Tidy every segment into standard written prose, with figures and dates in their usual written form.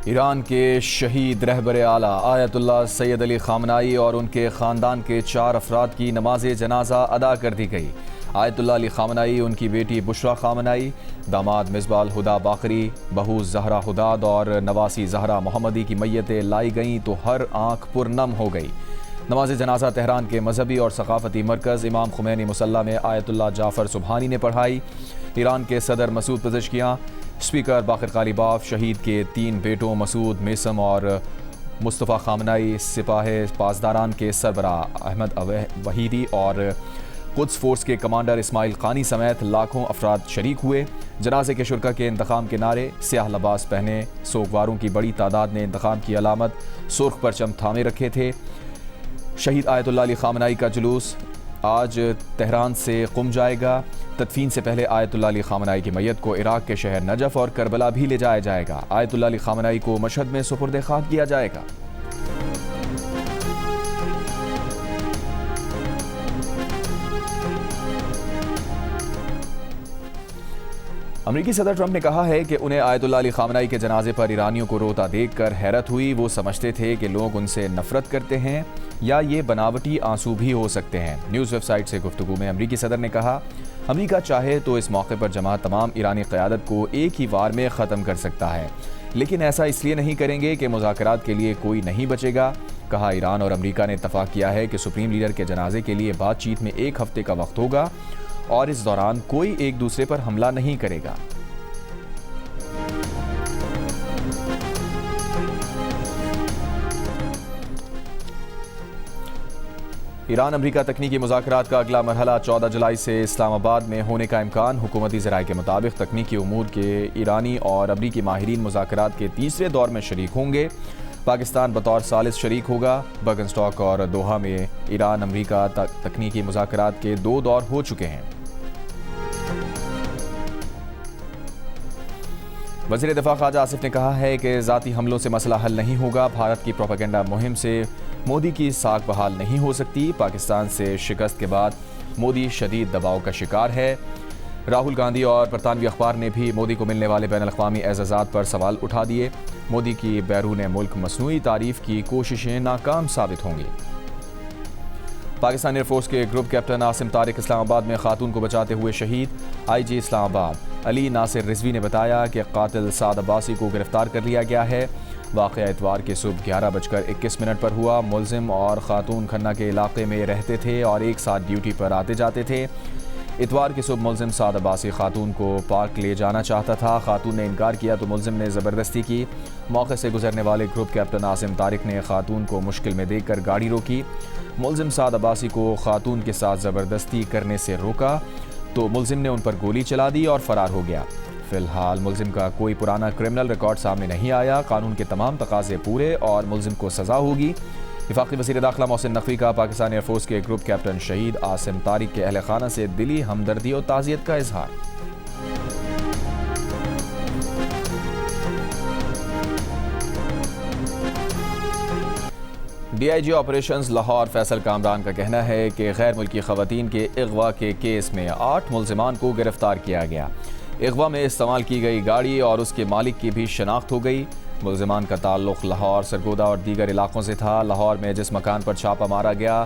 Iran के शहीद रहबर आला आयतुल्लाह सैयद अली खामनाई और उनके ख़ानदान के 4 अफराद की नमाज जनाजा अदा कर दी गई। आयतुल्लाह अली खामनाई, उनकी बेटी बुशरा खामनाई, दामाद मिसबाल हुदा बाकरी, बहू जहरा हुदाद और नवासी जहरा मोहम्मदी की मैयतें लाई गईं तो हर आँख पुरनम हो गई। नमाज जनाजा तेहरान के मजहबी और सकाफती मरकज़ इमाम खुमैनी मुसल्ला में आयतुल्लाह जाफ़र सुबहानी ने पढ़ाई। ईरान के सदर मसूद पज़ेश्कियां, स्पीकर बाक़िर ग़ालिबाफ, शहीद के 3 बेटों मसूद, मेसम और मुस्तफ़ा खामनाई, सिपाह पासदारान के सरबराह अहमद वहीदी और कुद्स फोर्स के कमांडर इस्माइल क़ानी समेत लाखों अफराद शरीक हुए। जनाजे के शुरका के इंतकाम के नारे, स्याह लिबास पहने सोगवारों की बड़ी तादाद ने इंतकाम की अलामत सुर्ख परचम थामे रखे थे। शहीद आयतुल्लाह अली खामनाई का जुलूस आज तेहरान से कुम जाएगा। तदफीन से पहले आयतुल्लाह अली खामनाई की मैयत को इराक के शहर नजफ और करबला भी ले जाया जाएगा। आयतुल्लाह अली खामनाई को मशहद में सुपुर्द खाक किया जाएगा। अमरीकी सदर ट्रंप ने कहा है कि उन्हें आयतुल्लाह अली खामनाई के जनाजे पर ईरानियों को रोता देखकर हैरत हुई। वो समझते थे कि लोग उनसे नफरत करते हैं या ये बनावटी आंसू भी हो सकते हैं। न्यूज़ वेबसाइट से गुफ्तगू में अमरीकी सदर ने कहा, अमरीका चाहे तो इस मौके पर जमा तमाम ईरानी क़यादत को एक ही वार में ख़त्म कर सकता है, लेकिन ऐसा इसलिए नहीं करेंगे कि मुज़ाकरात के लिए कोई नहीं बचेगा। कहा, ईरान और अमरीका ने इत्तफ़ाक़ किया है कि सुप्रीम लीडर के जनाजे के लिए बातचीत में 1 हफ्ते का वक्त होगा और इस दौरान कोई एक दूसरे पर हमला नहीं करेगा। ईरान अमरीका तकनीकी मुज़ाकरात का अगला मरहला 14 जुलाई से इस्लामाबाद में होने का इम्कान। हुकूमती ज़राए के मुताबिक तकनीकी उमूर के ईरानी और अमरीकी माहिरीन मुज़ाकरात के तीसरे दौर में शरीक होंगे। पाकिस्तान बतौर सालिस शरीक होगा। बर्गनस्टॉक और दोहा में ईरान अमरीका तकनीकी मुज़ाकरात के 2 दौर हो चुके हैं। वज़ीर दिफ़ा ख़ाजा आसिफ ने कहा है कि ज़ाती हमलों से मसला हल नहीं होगा। भारत की प्रोपेगेंडा मुहिम से मोदी की साख बहाल नहीं हो सकती। पाकिस्तान से शिकस्त के बाद मोदी शदीद दबाव का शिकार है। राहुल गांधी और बरतानवी अखबार ने भी मोदी को मिलने वाले बैन अल-अक़वामी एज़ाज़ात पर सवाल उठा दिए। मोदी की बैरून मुल्क मसनूई तारीफ़ की कोशिशें नाकाम साबित होंगी। पाकिस्तान एयरफोर्स के ग्रुप कैप्टन आसिम तारिक इस्लामाबाद में खातून को बचाते हुए शहीद। IG इस्लामाबाद अली नासिर रिजवी ने बताया कि कातिल साद अब्बासी को गिरफ्तार कर लिया गया है। वाक़या इतवार की सुबह 11:21 पर हुआ। मुलजिम और खातून खन्ना के इलाके में रहते थे और एक साथ ड्यूटी पर आते जाते थे। इतवार की सुबह मुलजिम साद अब्बासी खातून को पार्क ले जाना चाहता था। खातून ने इनकार किया तो मुलजिम ने ज़बरदस्ती की। मौके से गुजरने वाले ग्रुप कैप्टन आसिम तारिक ने खातून को मुश्किल में देखकर गाड़ी रोकी। मुलजिम साद अब्बासी को खातून के साथ ज़बरदस्ती करने से रोका तो मुलजिम ने उन पर गोली चला दी और फरार हो गया। फिलहाल मुलजिम का कोई पुराना क्रिमिनल रिकॉर्ड सामने नहीं आया। कानून के तमाम तकाजे पूरे और मुलजिम को सज़ा होगी। वफाकी वज़ीर दाखिला मोहसिन नकवी का पाकिस्तान एयरफोर्स के ग्रुप कैप्टन शहीद आसिम तारिक के अहल खाना से दिली हमदर्दी और ताज़ियत का इजहार। DIG ऑपरेशंस लाहौर फैसल कामरान का कहना है कि गैर मुल्की ख़वातीन के अगवा के केस में 8 मुलजिमान को गिरफ्तार किया गया। अगवा में इस्तेमाल की गई गाड़ी और उसके मालिक की भी शनाख्त हो गई। मुलजिमान का ताल्लुक़ लाहौर, सरगोदा और दीगर इलाकों से था। लाहौर में जिस मकान पर छापा मारा गया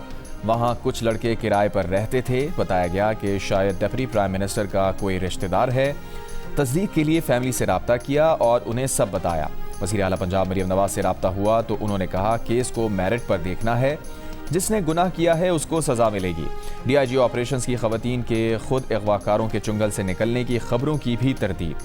वहाँ कुछ लड़के किराए पर रहते थे। बताया गया कि शायद डेप्यूटी प्राइम मिनिस्टर का कोई रिश्तेदार है। तस्दीक के लिए फैमिली से रब्ता किया और उन्हें सब बताया। वज़ीर आला पंजाब मरियम नवाज से रब्ता हुआ तो उन्होंने कहा केस को मेरिट पर देखना है, जिसने गुनाह किया है उसको सज़ा मिलेगी। DIG ऑपरेशंस की ख़वातीन के खुद अगवाकारों के चुंगल से निकलने की खबरों की भी तरतीब।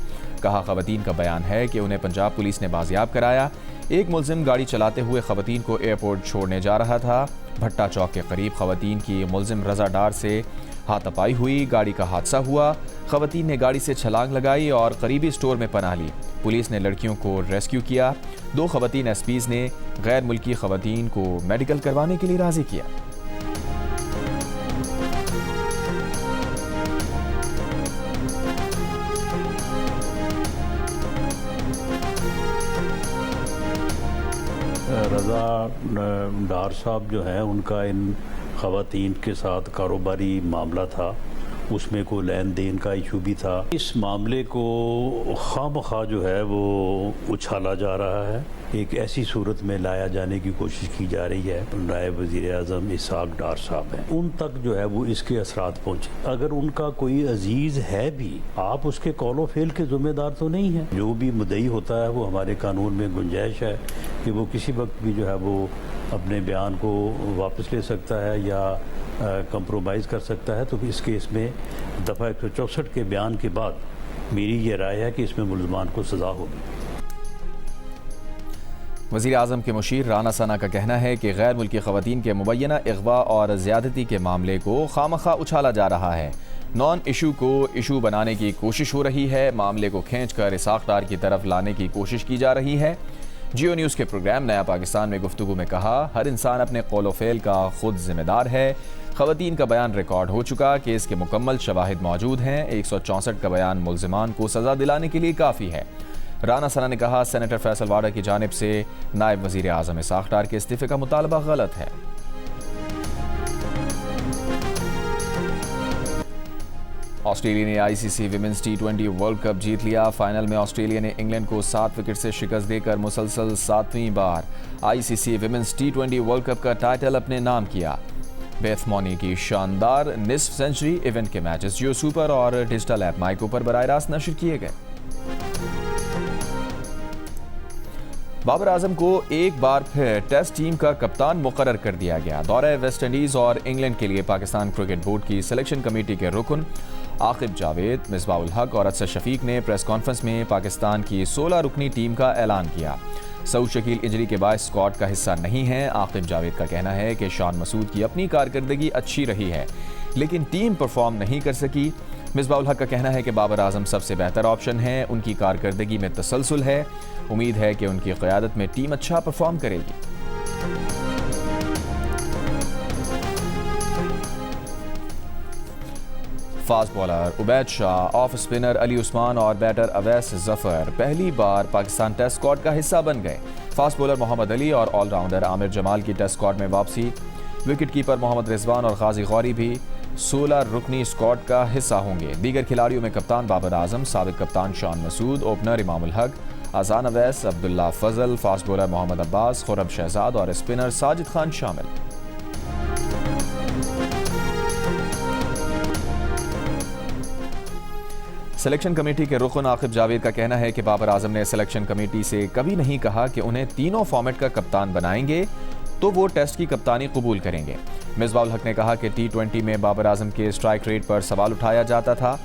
कहा, ख़वातीन का बयान है कि उन्हें पंजाब पुलिस ने बाजियाब कराया। एक मुलजिम गाड़ी चलाते हुए ख़वातीन को एयरपोर्ट छोड़ने जा रहा था। भट्टा चौक के करीब ख़वातीन की मुलजिम रज़ा डार से हाथापाई हुई। गाड़ी का हादसा हुआ। ख़वातीन ने गाड़ी से छलांग लगाई और करीबी स्टोर में पनाह ली। पुलिस ने लड़कियों को रेस्क्यू किया। 2 ख़वातीन SPs ने गैर मुल्की ख़वातीन को मेडिकल करवाने के लिए राज़ी किया। रज़ा डार साहब जो हैं उनका इन ख़वातीन के साथ कारोबारी मामला था उसमें कोई लेन देन का इशू भी था। इस मामले को खामखा जो है वो उछाला जा रहा है, एक ऐसी सूरत में लाया जाने की कोशिश की जा रही है। नायब वज़ीर आज़म इसहाक डार साहब हैं, उन तक जो है वो इसके असरात पहुँचे। अगर उनका कोई अजीज़ है भी, आप उसके कौलो फेल के ज़िम्मेदार तो नहीं हैं। जो भी मुद्दई होता है वो हमारे कानून में गुंजाइश है कि वो किसी वक्त भी जो है वो अपने बयान को वापस ले सकता है या कंप्रोमाइज़ कर सकता है। तो इस केस में दफ़ा 164 के बयान के बाद मेरी ये राय है कि इसमें मुल्ज़मान को सज़ा होगी। वज़ीर आज़म के मुशीर राना सना का कहना है कि गैर मुल्की ख़वातीन के मुबैना अगवा और ज़्यादती के मामले को खामखा उछाला जा रहा है। नॉन इशू को इशू बनाने की कोशिश हो रही है, मामले को खींच कर इसहाक डार की तरफ लाने की कोशिश की जा रही है। जियो न्यूज़ के प्रोग्राम नया पाकिस्तान में गुफ्तगू में कहा, हर इंसान अपने कौल फेल का खुद जिम्मेदार है। ख़वातीन का बयान रिकॉर्ड हो चुका, केस के मुकम्मल शवाहिद मौजूद हैं। 164 का बयान मुल्ज़िमान को सज़ा दिलाने के लिए काफ़ी है। राना सना ने कहा, सेनेटर फैसल वाडा की जानिब से नायब वज़ीर आज़म इसहाक डार के इस्तीफ़े का मुतालबा गलत है। ऑस्ट्रेलिया ने ICC women's T20 world cup जीत लिया। फाइनल में ऑस्ट्रेलिया ने इंग्लैंड को 7 विकेट से शिकस्त देकर मुसलसल 7वीं बार ICC women's T20 world cup का टाइटल अपने नाम किया। बेथ मॉनी की शानदार निस्फ सेंचुरी। इवेंट के मैचेस जियो सुपर और डिजिटल ऐप माइको पर बराह रास्त नशर किए गए। बाबर आजम को एक बार फिर टेस्ट टीम का कप्तान मुकर्रर कर दिया गया। दौरे वेस्ट इंडीज और इंग्लैंड के लिए पाकिस्तान क्रिकेट बोर्ड की सिलेक्शन कमेटी के रुकन आकिब जावेद, मिसबाह उल हक और अदसर शफीक ने प्रेस कॉन्फ्रेंस में पाकिस्तान की 16 रुकनी टीम का ऐलान किया। सऊद शकील इंजरी के बाद स्क्वाड का हिस्सा नहीं है। आकिब जावेद का कहना है कि शान मसूद की अपनी कारकर्दगी अच्छी रही है, लेकिन टीम परफॉर्म नहीं कर सकी। मिसबाह उल हक का कहना है कि बाबर आजम सबसे बेहतर ऑप्शन है, उनकी कारकर्दगी में तसलसल है। उम्मीद है कि उनकी क़यादत में टीम अच्छा परफॉर्म करेगी। Fast bowler Ubaid Shah, off spinner Ali Usman और बैटर अवैस जफर पहली बार पाकिस्तान टेस्ट स्क्वाड का हिस्सा बन गए। फास्ट बॉलर मोहम्मद अली और ऑलराउंडर आमिर जमाल की टेस्ट स्क्वाड में वापसी। विकेट कीपर मोहम्मद रिजवान और गाजी गौरी भी 16 रुकनी स्क्वाड का हिस्सा होंगे। दीगर खिलाड़ियों में कप्तान बाबर आजम, साबिक कप्तान शान मसूद, ओपनर इमाम उल हक, अजान अवैस, अब्दुल्ला फजल, फास्ट बॉलर मोहम्मद अब्बास, खुरम शहजाद और स्पिनर साजिद खान शामिल। सिलेक्शन कमेटी के रुकन आकिब जावेद का कहना है कि बाबर आजम ने सिलेक्शन कमेटी से कभी नहीं कहा कि उन्हें तीनों फॉर्मेट का कप्तान बनाएंगे तो वो टेस्ट की कप्तानी कबूल करेंगे। मिसबाह उल हक ने कहा कि T20 में बाबर आजम के स्ट्राइक रेट पर सवाल उठाया जाता था।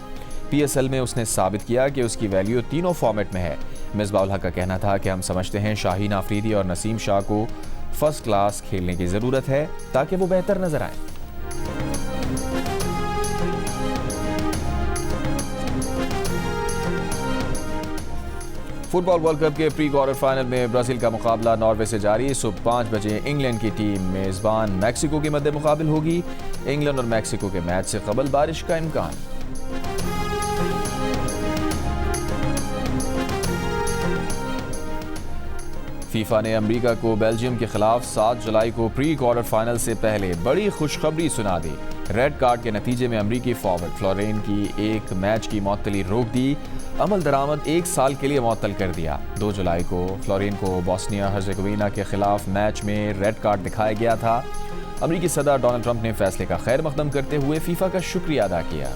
PSL में उसने साबित किया कि उसकी वैल्यू तीनों फॉर्मेट में है। मिसबाह उल हक का कहना था कि हम समझते हैं शाहीन आफरीदी और नसीम शाह को फर्स्ट क्लास खेलने की ज़रूरत है ताकि वो बेहतर नजर आए। फुटबॉल वर्ल्ड कप के प्री क्वार्टर फाइनल में ब्राजील का मुकाबला नॉर्वे से जारी। सुबह 5 बजे इंग्लैंड की टीम मेजबान मैक्सिको के मद्दे मुकाबिल होगी। इंग्लैंड और मैक्सिको के मैच से कबल बारिश का इम्कान। फीफा ने अमेरिका को बेल्जियम के खिलाफ 7 जुलाई को प्री क्वार्टर फाइनल से पहले बड़ी खुशखबरी सुना दी। रेड कार्ड के नतीजे में अमेरिकी फॉरवर्ड फ्लोरेन की एक मैच की मअतली रोक दी। अमल दरामद 1 साल के लिए मअतल कर दिया। 2 जुलाई को फ्लोरेन को बोस्निया हर्जेगोविना के खिलाफ मैच में रेड कार्ड दिखाया गया था। अमेरिकी सदर डोनाल्ड ट्रंप ने फैसले का खैर मकदम करते हुए फीफा का शुक्रिया अदा किया।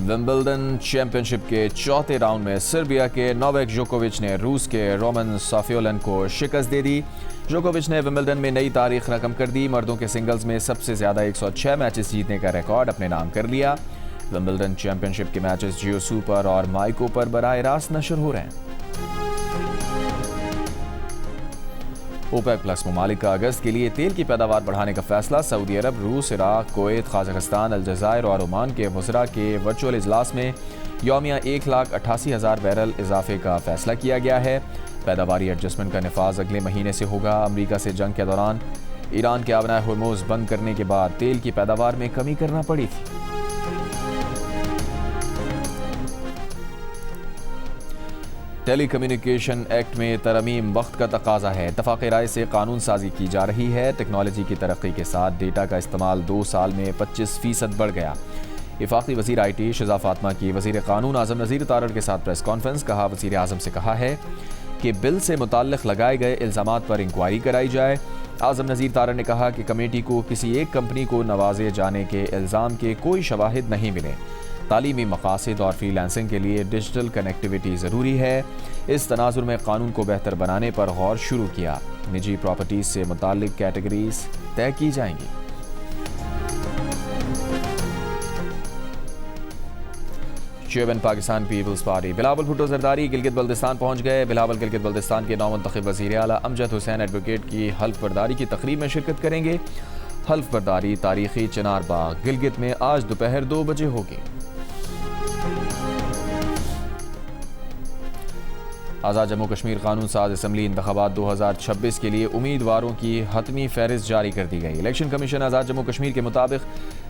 विंबलडन चैंपियनशिप के चौथे राउंड में सर्बिया के नोवाक जोकोविच ने रूस के रोमन साफियोलन को शिकस्त दे दी। जोकोविच ने विंबलडन में नई तारीख रकम कर दी। मर्दों के सिंगल्स में सबसे ज्यादा 106 मैचेस जीतने का रिकॉर्ड अपने नाम कर लिया। विंबलडन चैंपियनशिप के मैचेस जियो सुपर और माइको पर बराह रास्त नशर हो रहे हैं। ओपेक प्लस ममालिक का अगस्त के लिए तेल की पैदावार बढ़ाने का फैसला। सऊदी अरब, रूस, इराक, कुवैत, कजाकिस्तान, अलजायर और ओमान के वज़रा के वर्चुअल इजलास में यौमिया 1,88,000 बैरल इजाफे का फैसला किया गया है। पैदावारी एडजस्टमेंट का नफाज अगले महीने से होगा। अमरीका से जंग के दौरान ईरान के आबनाए हुर्मुज़ बंद करने के बाद तेल की पैदावार में कमी करना पड़ी थी। टेलीकम्युनिकेशन एक्ट में तरमीम वक्त का तकाजा है। इत्तफाक़ राय से कानून साजी की जा रही है। टेक्नोलॉजी की तरक्की के साथ डेटा का इस्तेमाल 2 साल में 25% बढ़ गया। वफाकी वज़ीर IT शिज़ा फातिमा की वज़ीर कानून आज़म नज़ीर तारड़ के साथ प्रेस कॉन्फ्रेंस। कहा, वज़ीर आज़म से कहा है कि बिल से मुताल्लिक़ लगाए गए इल्ज़ामात पर इंक्वायरी कराई जाए। आज़म नज़ीर तारड़ ने कहा कि कमेटी को किसी एक कंपनी को नवाजे जाने के इल्ज़ाम के कोई शवाहिद नहीं मिले। तालीमी मकासद और फ्रीलांसिंग के लिए डिजिटल कनेक्टिविटी ज़रूरी है। इस तनाजुर में कानून को बेहतर बनाने पर गौर शुरू किया। निजी प्रॉपर्टीज़ से मुताल्लिक़ कैटेगरीज तय की जाएंगी। चेयरमैन पाकिस्तान पीपल्स पार्टी बिलावल भुट्टो जरदारी गिलगित बल्तिस्तान पहुंच गए। बिलावल गिलगित बल्तिस्तान के नौमुंतखब वज़ीर आला अमजद हुसैन एडवोकेट की हल्फ बर्दारी की तकरीब में शिरकत करेंगे। हल्फ बर्दारी तारीखी चिनार बाग गिलगित में आज दोपहर 2 बजे होगी। आज़ाद जम्मू कश्मीर कानून साज असम्बली इंतखाबात 2026 के लिए उम्मीदवारों की हतमी फहरिस्त जारी कर दी गई। इलेक्शन कमीशन आज़ाद जम्मू कश्मीर के मुताबिक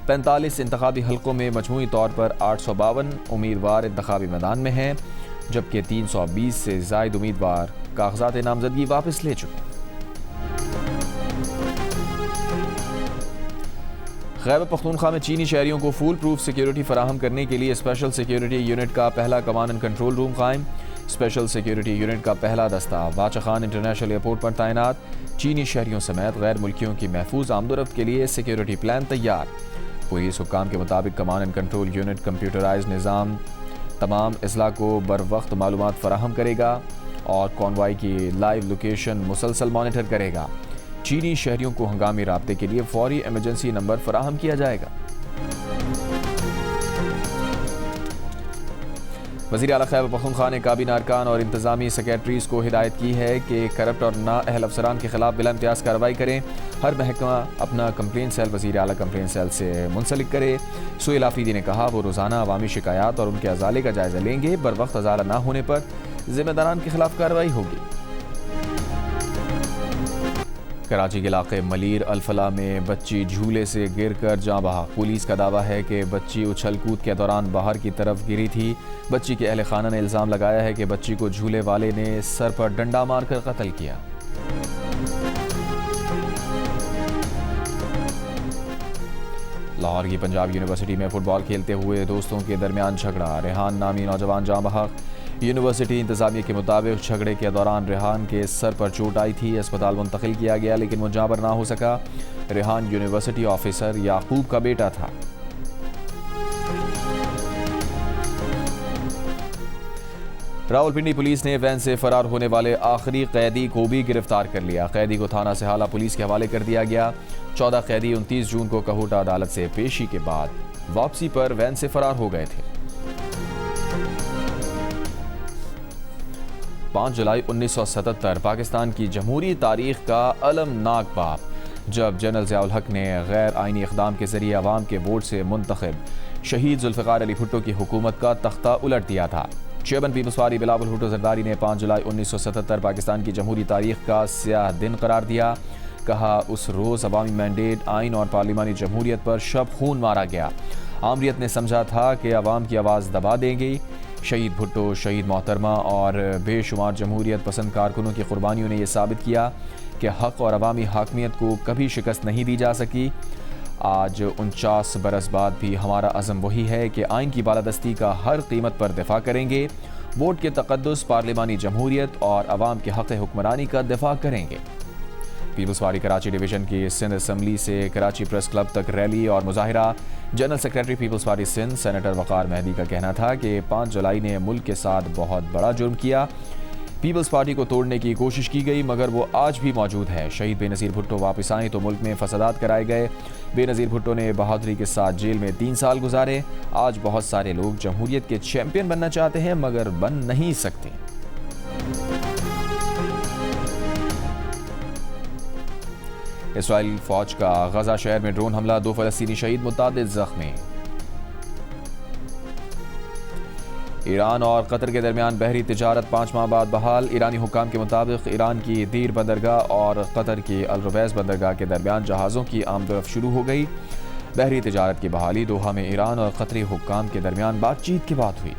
45 इंतखाबी हल्कों में मजमूई तौर पर 852 उम्मीदवार इंतखाबी मैदान में हैं, जबकि 320 से ज़ायद उम्मीदवार कागजात नामजदगी वापस ले चुके हैं। खैबर पख्तूनख्वा में चीनी शहरियों को फूल प्रूफ सिक्योरिटी फराहम करने के लिए स्पेशल सिक्योरिटी यूनिट का पहला कमांड एंड कंट्रोल रूम कायम। स्पेशल सिक्योरिटी यूनिट का पहला दस्ता बादशाह खान इंटरनेशनल एयरपोर्ट पर तैनात। चीनी शहरियों समेत गैर मुल्कियों की महफूज आमदोरफ्त के लिए सिक्योरिटी प्लान तैयार। पुलिस हुक्काम के मुताबिक command and control unit computerize निज़ाम तमाम अजला को बर वक्त मालूमात फराहम करेगा और कॉन्वाई की लाइव लोकेशन मुसलसल मॉनिटर करेगा। चीनी शहरियों को हंगामी राब्ते के लिए फौरी इमरजेंसी नंबर फराहम किया जाएगा। वज़ीर आला खैबर पख्तूनख्वा ने काबीना अरकान और इंतज़ामी सेक्रेटरीज को हिदायत की है कि करप्ट और नाअहल अफसरान के खिलाफ बिला इम्तियाज़ कार्रवाई करें। हर महकमा अपना कंप्लेंट सेल वज़ीर आला कंप्लेंट सेल से मुंसलिक करे। सुहेल आफरीदी ने कहा, वो रोज़ाना अवामी शिकायत और उनके अजाले का जायज़ा लेंगे। बर वक्त अजाला ना होने पर जिम्मेदारान के खिलाफ कार्रवाई होगी। कराची के इलाके मलीर अल-फलाह में बच्ची झूले से गिरकर जाँ बहा। पुलिस का दावा है कि बच्ची उछल कूद के दौरान बाहर की तरफ गिरी थी। बच्ची के अहले खाना ने इल्ज़ाम लगाया है कि बच्ची को झूले वाले ने सर पर डंडा मारकर कत्ल किया। लाहौर की पंजाब यूनिवर्सिटी में फुटबॉल खेलते हुए दोस्तों के दरमियान झगड़ा। रेहान नामी नौजवान जाँ बहक। यूनिवर्सिटी इंतजामिया के मुताबिक झगड़े के दौरान रेहान के सर पर चोट आई थी। अस्पताल मुंतकिल किया गया, लेकिन वो जाँ पर ना हो सका। रेहान यूनिवर्सिटी ऑफिसर याकूब का बेटा था। रावलपिंडी पुलिस ने वैन से फरार होने वाले आखिरी कैदी को भी गिरफ्तार कर लिया। कैदी को थाना सहाला पुलिस के हवाले कर दिया गया। 14 कैदी 29 जून को कहोटा अदालत से पेशी के बाद वापसी पर वैन से फरार हो गए थे। 5 जुलाई 1977 पाकिस्तान की जमहूरी तारीख का अलमनाक बाब, जब जनरल ज़ियाउल हक ने गैर आइनी इक़दाम के जरिए अवाम के वोट से मुंतखब शहीद जुल्फ़िकार अली भुट्टो की हुकूमत का तख्ता उलट दिया था। चेयरमैन पीपल्स पार्टी बिलावल भुट्टो जरदारी ने 5 जुलाई 1977 पाकिस्तान की जमहूरी तारीख का स्याह दिन करार दिया। कहा, उस रोज़ अवामी मैंडेट, आइन और पार्लिमानी जमहूरियत पर शब खून मारा गया। आमरीत ने समझा था कि अवाम की आवाज़ दबा देंगी। शहीद भुट्टो, शहीद मोहतरमा और बेशुमार जमहूरियत पसंद कारकुनों की कुर्बानियों ने यह साबित किया कि हक़ और अवामी हाकमियत को कभी शिकस्त नहीं दी जा सकी। आज 49 बरस बाद भी हमारा अज़म वही है कि आइन की बालादस्ती का हर कीमत पर दिफा करेंगे। वोट के तक़द्दुस, पार्लिमानी जमहूरियत और अवाम के हक़ हुक्मरानी का दिफा करेंगे। पीपल्स पार्टी कराची डिवीज़न की सिंध असम्बली से कराची प्रेस क्लब तक रैली और मुजाहिरा। General secretary Peoples Party Sindh senator Waqar Mehdi का कहना था कि 5 जुलाई ने मुल्क के साथ बहुत बड़ा जुर्म किया। पीपल्स पार्टी को तोड़ने की कोशिश की गई, मगर वो आज भी मौजूद है। शहीद बेनज़ीर भुट्टो वापस आए तो मुल्क में फसादात कराए गए। बेनज़ीर भुट्टो ने बहादुरी के साथ जेल में 3 साल गुजारे। आज बहुत सारे लोग जमहूरियत के चैंपियन बनना चाहते हैं, मगर बन नहीं सकते। इसराइल फौज का गजा शहर में ड्रोन हमला, 2 फ़लस्तीनी शहीद, मुतादिद ज़ख्मी। ईरान और कतर के दरमियान बहरी तिजारत 5 माह बाद बहाल। ईरानी हुक्काम के मुताबिक ईरान की दीर बंदरगाह और कतर की अल-रुवैस बंदरगाह के दरमियान जहाज़ों की आमदोरफ्त शुरू हो गई। बहरी तिजारत की बहाली दोहा में ईरान और कतरी हुक्काम के दरमियान बातचीत के बाद हुई।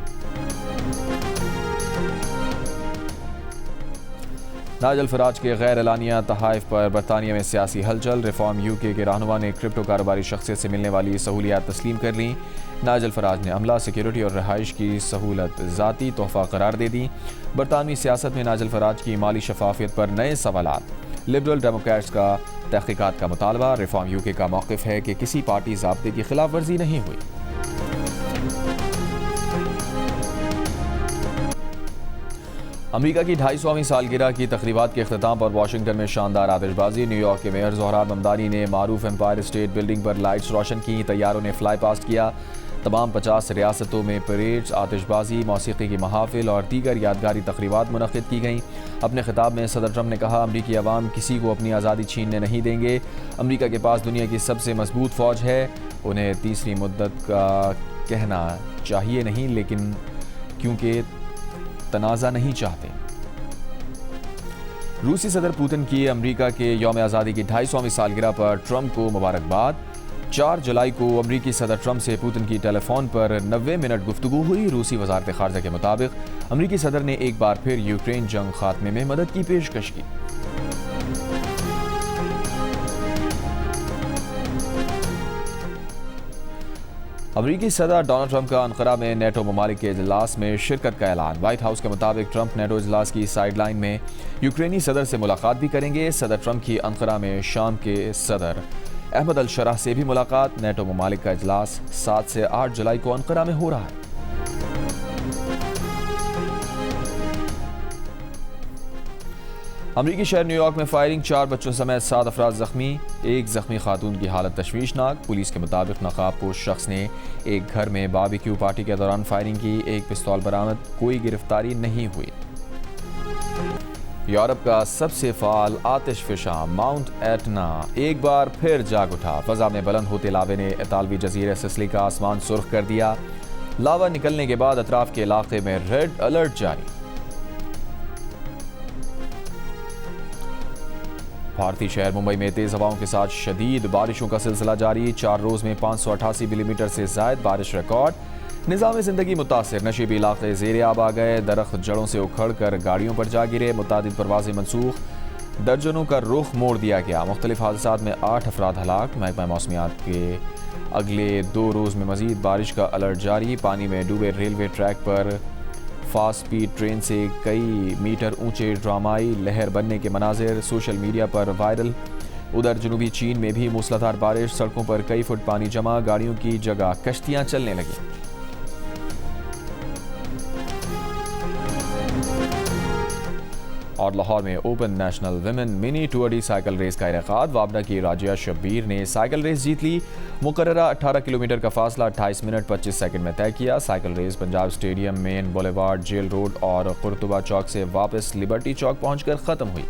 नाइजल फराज के गैर एलानिया तहाइफ पर बरतानिया में सियासी हलचल। रिफॉर्म यूके के रहनुमा ने क्रिप्टो कारोबारी शख्सियत से मिलने वाली सहूलियात तस्लीम कर लीं। नाइजल फराज ने अमला, सिक्योरिटी और रहाइश की सहूलत ज़ाती तोहफा करार दे दी। बरतानवी सियासत में नाइजल फराज की माली शफाफियत पर नए सवालात। लिबरल डेमोक्रेट्स का तहकीकात का मुतालबा। रिफॉर्म यूके का मौक़िफ़ है कि किसी पार्टी ज़ाब्ते की खिलाफ वर्जी नहीं हुई। अमेरिका की 250वीं सालगिरह की तकरीबात के अख्ताम पर वाशिंगटन में शानदार आतिशबाजी। न्यूयॉर्क के मेयर ज़ोहरा ममदानी ने मारूफ एम्पायर स्टेट बिल्डिंग पर लाइट्स रोशन की। तैयारों ने फ्लाई पास्ट किया। तमाम 50 रियासतों में परेड्स, आतिशबाजी, मौसीकी की महाफिल और दीगर यादगारी तकरीबात मुनक़्क़िद की गईं। अपने खिताब में सदर ट्रंप ने कहा, अमरीकी अवाम किसी को अपनी आज़ादी छीनने नहीं देंगे। अमरीका के पास दुनिया की सबसे मजबूत फ़ौज है। उन्हें तीसरी मुद्दत का कहना चाहिए नहीं, लेकिन क्योंकि तनाज़ा नहीं चाहते। रूसी सदर पुतिन की अमरीका के यौम आज़ादी की 250वीं सालगिरह पर ट्रंप को मुबारकबाद। 4 जुलाई को अमरीकी सदर ट्रंप से पुतिन की टेलीफोन पर 90 मिनट गुफ्तगू हुई। रूसी वज़ारत ख़ारजा के मुताबिक अमरीकी सदर ने एक बार फिर यूक्रेन जंग खात्मे में मदद की पेशकश की। अमरीकी सदर डोनाल्ड ट्रंप का अंकारा में नेटो ममालिक के इजलास में शिरकत का ऐलान। व्हाइट हाउस के मुताबिक ट्रंप नेटो इजलास की साइडलाइन में यूक्रेनी सदर से मुलाकात भी करेंगे। सदर ट्रंप की अंकारा में शाम के सदर अहमद अल शराह से भी मुलाकात। नेटो ममालिक का इजलास 7 से 8 जुलाई को अंकारा में हो रहा है। अमरीकी शहर न्यूयॉर्क में फायरिंग, 4 बच्चों समेत 7 अफराद जख्मी। एक जख्मी खातून की हालत तशवीशनाक। पुलिस के मुताबिक नकाबपोश शख्स ने एक घर में बारबेक्यू पार्टी के दौरान फायरिंग की। एक पिस्तौल बरामद, कोई गिरफ्तारी नहीं हुई। यूरोप का सबसे फाल आतिश फिशा माउंट एटना एक बार फिर जाग उठा। फजा में बुलंद होते लावे ने इतालवी जजीरे सिसिली का आसमान सुर्ख कर दिया। लावा निकलने के बाद अतराफ के इलाके में रेड अलर्ट जारी। भारतीय शहर मुंबई में तेज हवाओं के साथ शदीद बारिशों का सिलसिला जारी। 4 रोज में 588 मिलीमीटर से ज्यादा बारिश रिकॉर्ड। निज़ाम ज़िंदगी मुतासिर, नशीबी इलाके ज़ेरे आब आ गए। दरख्त जड़ों से उखड़ कर गाड़ियों पर जा गिरे। मुतादिद परवाज़ें मनसूख, दर्जनों का रुख मोड़ दिया गया। मुख्तलिफ हादसात में 8 अफराद हलाक। महकमा मौसमियात के अगले 2 रोज़ में मज़ीद बारिश का अलर्ट जारी। पानी में डूबे रेलवे ट्रैक पर फास्ट स्पीड ट्रेन से कई मीटर ऊंचे ड्रामाई लहर बनने के मनाजिर सोशल मीडिया पर वायरल। उधर जनूबी चीन में भी मूसलाधार बारिश, सड़कों पर कई फुट पानी जमा, गाड़ियों की जगह कश्तियां चलने लगी। और लाहौर में open national women mini tour cycle race का इनेकाद। वाबना की राजिया शब्बीर ने साइकिल रेस जीत ली। मुकर्ररा 18 किलोमीटर का फासला 28 मिनट 25 सेकंड में तय किया। Cycle race Punjab stadium, main boulevard, jail road और कुर्तुबा चौक से वापस लिबर्टी चौक पहुंचकर खत्म हुई।